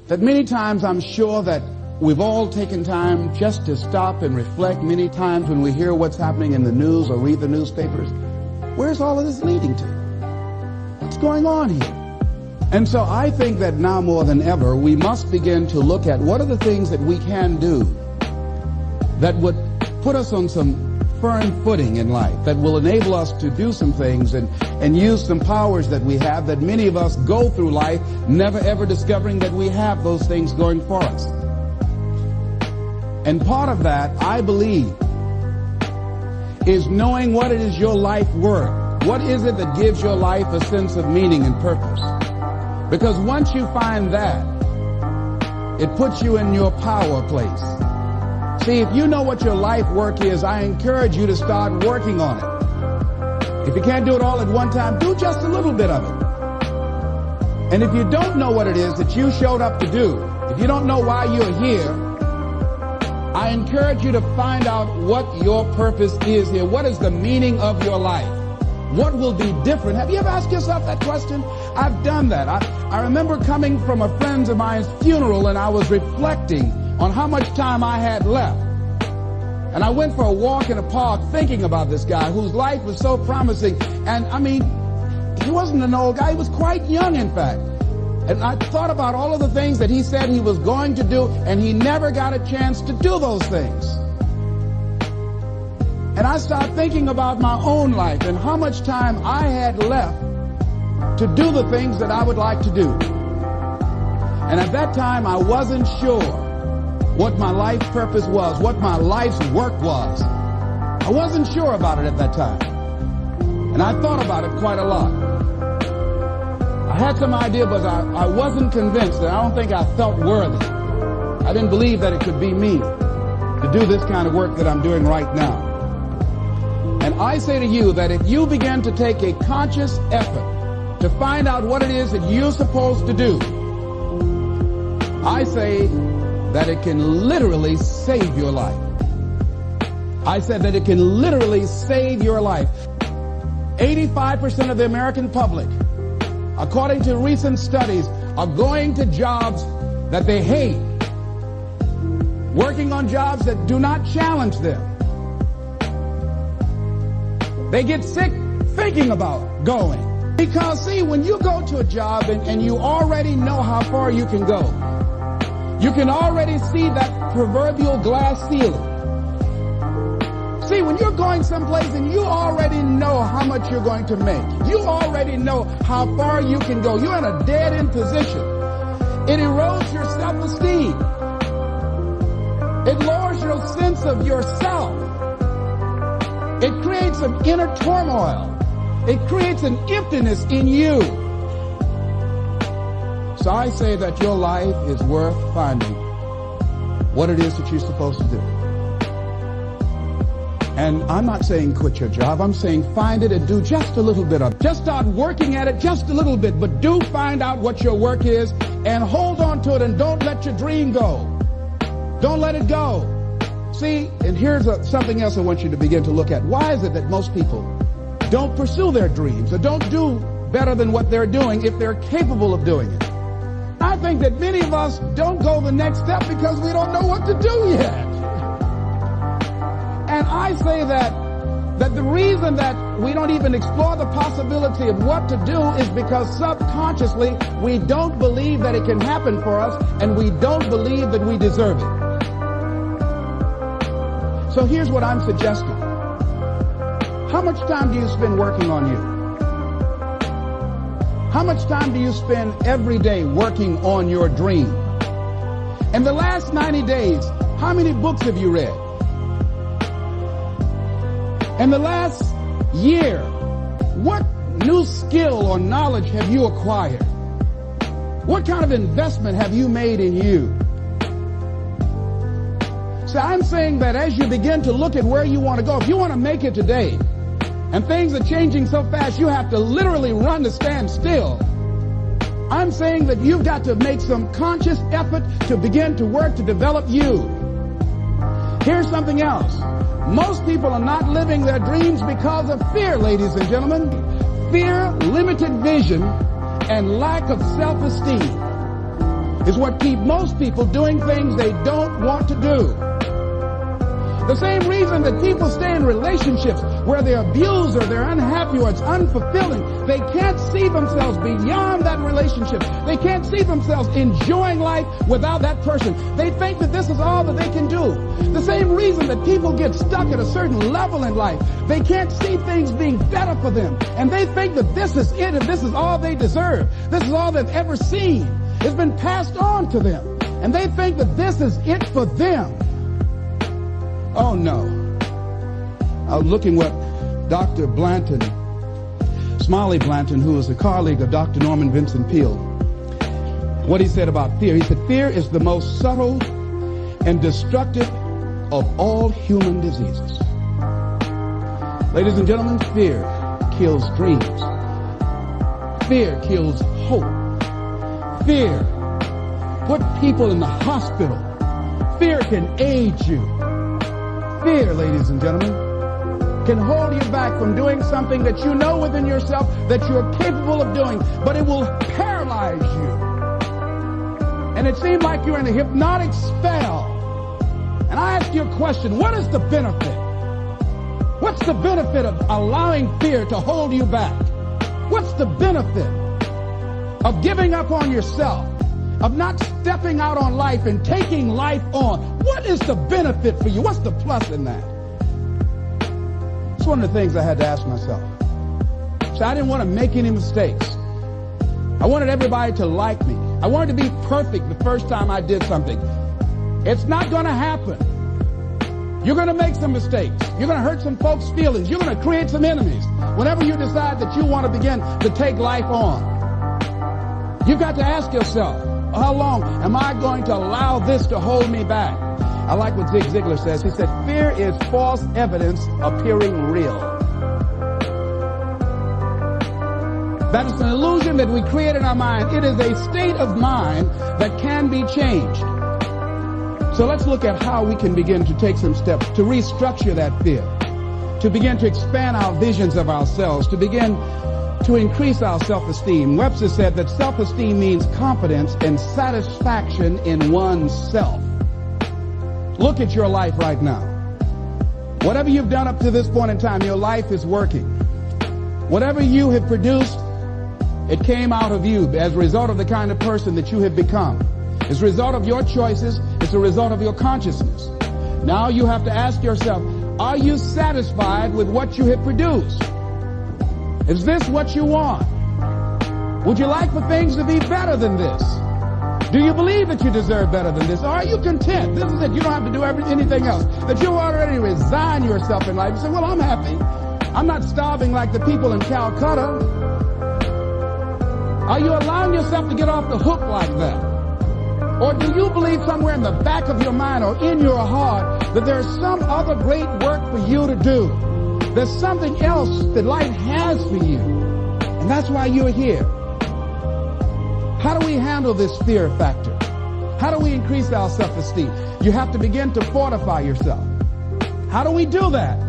that many times I'm sure that we've all taken time just to stop and reflect many times when we hear what's happening in the news or read the newspapers. Where's all of this leading to? What's going on here? And so I think that now more than ever, we must begin to look at what are the things that we can do that would put us on some firm footing in life, that will enable us to do some things and use some powers that we have, that many of us go through life never ever discovering that we have those things going for us. And part of that, I believe, is knowing what it is your life worth. What is it that gives your life a sense of meaning and purpose? Because once you find that, it puts you in your power place. See, if you know what your life work is, I encourage you to start working on it. If you can't do it all at one time, do just a little bit of it. And if you don't know what it is that you showed up to do, if you don't know why you're here, I encourage you to find out what your purpose is here. What is the meaning of your life? What will be different? Have you ever asked yourself that question? I've done that. I remember coming from a friend of mine's funeral, and I was reflecting on how much time I had left. And I went for a walk in a park thinking about this guy whose life was so promising. And I mean, he wasn't an old guy. He was quite young, in fact. And I thought about all of the things that he said he was going to do, and he never got a chance to do those things. And I started thinking about my own life and how much time I had left to do the things that I would like to do. And at that time, I wasn't sure what my life purpose was, what my life's work was. I wasn't sure about it at that time. And I thought about it quite a lot. I had some idea, but I wasn't convinced, and I don't think I felt worthy. I didn't believe that it could be me to do this kind of work that I'm doing right now. And I say to you that if you begin to take a conscious effort to find out what it is that you're supposed to do, I say that it can literally save your life. I said that it can literally save your life. 85% of the American public, according to recent studies, are going to jobs that they hate, working on jobs that do not challenge them. They get sick thinking about going. Because, see, when you go to a job and you already know how far you can go, you can already see that proverbial glass ceiling. See, when you're going someplace and you already know how much you're going to make, you already know how far you can go, you're in a dead-end position. It erodes your self-esteem. It lowers your sense of yourself. It creates an inner turmoil. It creates an emptiness in you. So I say that your life is worth finding what it is that you're supposed to do. And I'm not saying quit your job. I'm saying find it and do just a little bit of it. Just start working at it just a little bit, but do find out what your work is and hold on to it, and don't let your dream go. Don't let it go. See, and here's something else I want you to begin to look at. Why is it that most people don't pursue their dreams or don't do better than what they're doing if they're capable of doing it? I think that many of us don't go the next step because we don't know what to do yet. And I say that the reason that we don't even explore the possibility of what to do is because subconsciously we don't believe that it can happen for us, and we don't believe that we deserve it. So here's what I'm suggesting. How much time do you spend working on you? How much time do you spend every day working on your dream? In the last 90 days, how many books have you read? In the last year, what new skill or knowledge have you acquired? What kind of investment have you made in you? So I'm saying that as you begin to look at where you want to go, if you want to make it today, and things are changing so fast, you have to literally run to stand still. I'm saying that you've got to make some conscious effort to begin to work to develop you. Here's something else. Most people are not living their dreams because of fear, ladies and gentlemen. Fear, limited vision, and lack of self-esteem. is what keeps most people doing things they don't want to do. The same reason that people stay in relationships where they're abused or they're unhappy or it's unfulfilling. They can't see themselves beyond that relationship. They can't see themselves enjoying life without that person. They think that this is all that they can do. The same reason that people get stuck at a certain level in life. They can't see things being better for them. And they think that this is it and this is all they deserve. This is all they've ever seen. It's been passed on to them. And they think that this is it for them. Oh no. I was looking what Dr. Blanton, Smiley Blanton, who is a colleague of Dr. Norman Vincent Peale, what he said about fear. He said, fear is the most subtle and destructive of all human diseases. Ladies and gentlemen, fear kills dreams. Fear kills hope. Fear puts people in the hospital. Fear can aid you. Fear, ladies and gentlemen, can hold you back from doing something that you know within yourself that you're capable of doing, but it will paralyze you. And it seems like you're in a hypnotic spell. And I ask you a question, what is the benefit? What's the benefit of allowing fear to hold you back? What's the benefit of giving up on yourself? Of not stepping out on life and taking life on? What is the benefit for you? What's the plus in that? It's one of the things I had to ask myself. So I didn't want to make any mistakes. I wanted everybody to like me. I wanted to be perfect the first time I did something. It's not going to happen. You're going to make some mistakes. You're going to hurt some folks' feelings. You're going to create some enemies whenever you decide that you want to begin to take life on. You've got to ask yourself, how long am I going to allow this to hold me back? I like what Zig Ziglar says. He said, fear is false evidence appearing real. That is an illusion that we create in our mind. It is a state of mind that can be changed. So let's look at how we can begin to take some steps to restructure that fear, to begin to expand our visions of ourselves, to begin to increase our self-esteem. Webster said that self-esteem means confidence and satisfaction in oneself. Look at your life right now. Whatever you've done up to this point in time, your life is working. Whatever you have produced, it came out of you as a result of the kind of person that you have become. It's a result of your choices. It's a result of your consciousness. Now you have to ask yourself, are you satisfied with what you have produced? Is this what you want? Would you like for things to be better than this? Do you believe that you deserve better than this? Or are you content? This is it. You don't have to do anything else. That you already resign yourself in life and say, well, I'm happy. I'm not starving like the people in Calcutta. Are you allowing yourself to get off the hook like that? Or do you believe somewhere in the back of your mind or in your heart that there's some other great work for you to do? There's something else that life has for you. And that's why you're here. How do we handle this fear factor? How do we increase our self-esteem? You have to begin to fortify yourself. How do we do that?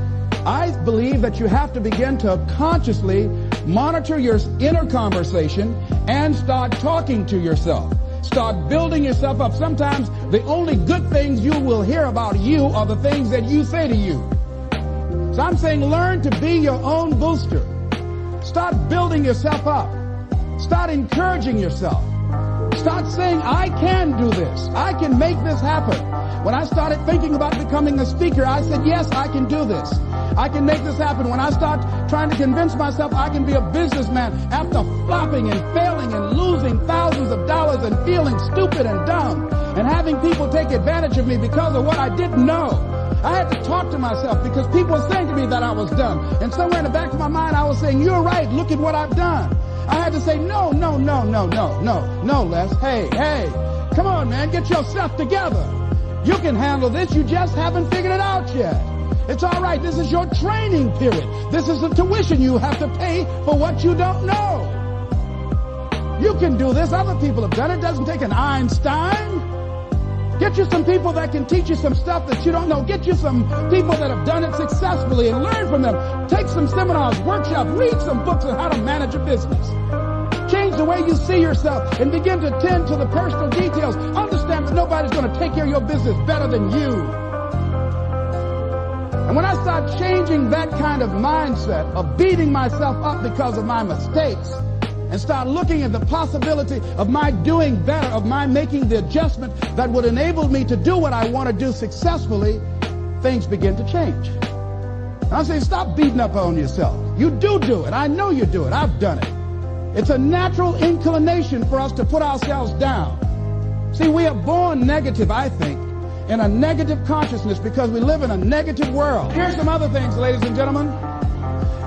I believe that you have to begin to consciously monitor your inner conversation and start talking to yourself. Start building yourself up. Sometimes the only good things you will hear about you are the things that you say to you. So I'm saying learn to be your own booster. Start building yourself up. Start encouraging yourself. Start saying, I can do this. I can make this happen. When I started thinking about becoming a speaker, I said, yes, I can do this. I can make this happen. When I start trying to convince myself I can be a businessman after flopping and failing and losing thousands of dollars and feeling stupid and dumb and having people take advantage of me because of what I didn't know. I had to talk to myself because people were saying to me that I was dumb. And somewhere in the back of my mind, I was saying, you're right. Look at what I've done. I had to say, no, Les. Hey, come on, man. Get yourself together. You can handle this. You just haven't figured it out yet. It's all right. This is your training period. This is the tuition you have to pay for what you don't know. You can do this. Other people have done it. It doesn't take an Einstein. Get you some people that can teach you some stuff that you don't know. Get you some people that have done it successfully and learn from them. Take some seminars, workshops, read some books on how to manage a business. Change Change the way you see yourself and begin to tend to the personal details. Understand that nobody's going to take care of your business better than you. And when I start changing that kind of mindset of beating myself up because of my mistakes and start looking at the possibility of my doing better, of my making the adjustment that would enable me to do what I want to do successfully, things begin to change. And I'm saying, stop beating up on yourself. You do it. I know you do it. I've done it. It's a natural inclination for us to put ourselves down. See, we are born negative, I think, in a negative consciousness because we live in a negative world. Here's some other things, ladies and gentlemen.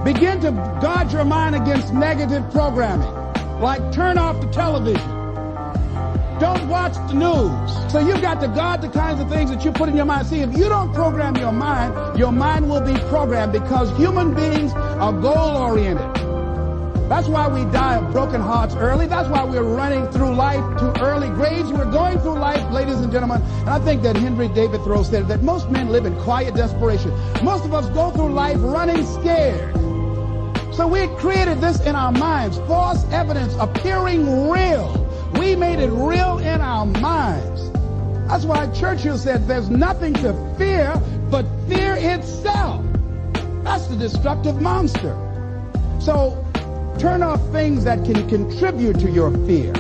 Begin to guard your mind against negative programming, like turn off the television. Don't watch the news. So you've got to guard the kinds of things that you put in your mind. See, if you don't program your mind will be programmed because human beings are goal-oriented. That's why we die of broken hearts early. That's why we're running through life to early graves. We're going through life, ladies and gentlemen. And I think that Henry David Thoreau said that most men live in quiet desperation. Most of us go through life running scared. So we created this in our minds, false evidence appearing real. We made it real in our minds. That's why Churchill said there's nothing to fear but fear itself. That's the destructive monster. So turn off things that can contribute to your fear.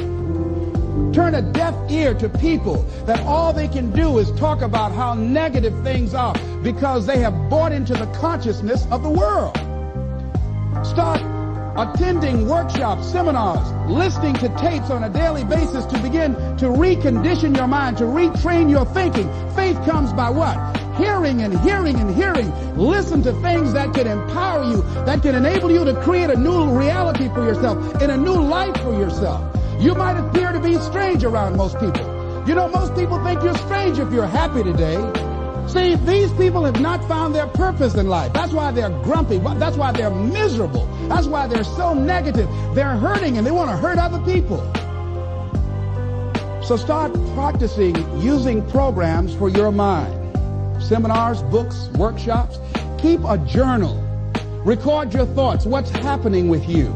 Turn a deaf ear to people that all they can do is talk about how negative things are because they have bought into the consciousness of the world. Start attending workshops, seminars, listening to tapes on a daily basis to begin to recondition your mind, to retrain your thinking. Faith comes by what? Hearing and hearing and hearing. Listen to things that can empower you, that can enable you to create a new reality for yourself and a new life for yourself. You might appear to be strange around most people. You know, most people think you're strange if you're happy today. See, these people have not found their purpose in life. That's why they're grumpy. That's why they're miserable. That's why they're so negative. They're hurting and they want to hurt other people. So start practicing using programs for your mind. Seminars, books, workshops. Keep a journal. Record your thoughts. What's happening with you?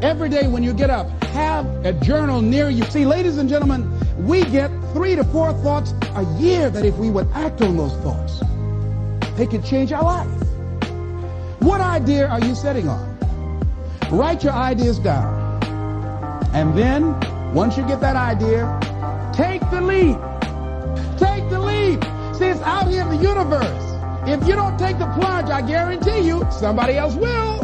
Every day when you get up, have a journal near you. See, ladies and gentlemen, we get 3 to 4 thoughts a year that if we would act on those thoughts, they could change our life. What idea are you sitting on? Write your ideas down. And then, once you get that idea, take the leap. Take the leap. See, it's out here in the universe. If you don't take the plunge, I guarantee you, somebody else will.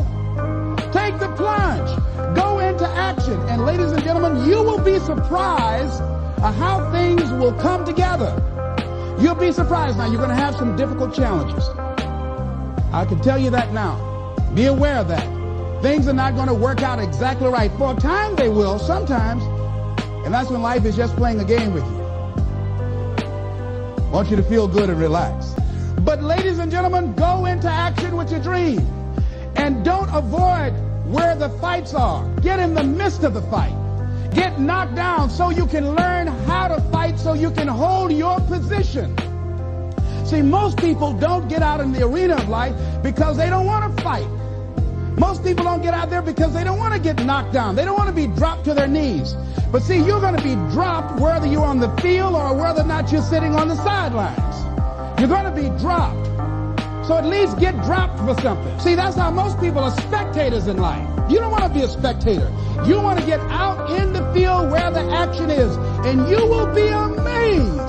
Take the plunge. Go into action. And ladies and gentlemen, you will be surprised at how things will come together. You'll be surprised. Now, you're going to have some difficult challenges. I can tell you that now. Be aware of that. Things are not going to work out exactly right. For a time, they will, sometimes. And that's when life is just playing a game with you. I want you to feel good and relax. But ladies and gentlemen, go into action with your dream. And don't avoid where the fights are. Get in the midst of the fight. Get knocked down so you can learn how to fight, so you can hold your position. See, most people don't get out in the arena of life because they don't want to fight. Most people don't get out there because they don't want to get knocked down. They don't want to be dropped to their knees. But see, you're going to be dropped whether you're on the field or whether or not you're sitting on the sidelines. You're going to be dropped. So at least get dropped for something. See, that's how most people are spectators in life. You don't want to be a spectator. You want to get out in the field where the action is. And you will be amazed.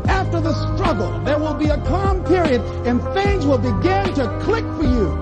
After the struggle, there will be a calm period and things will begin to click for you.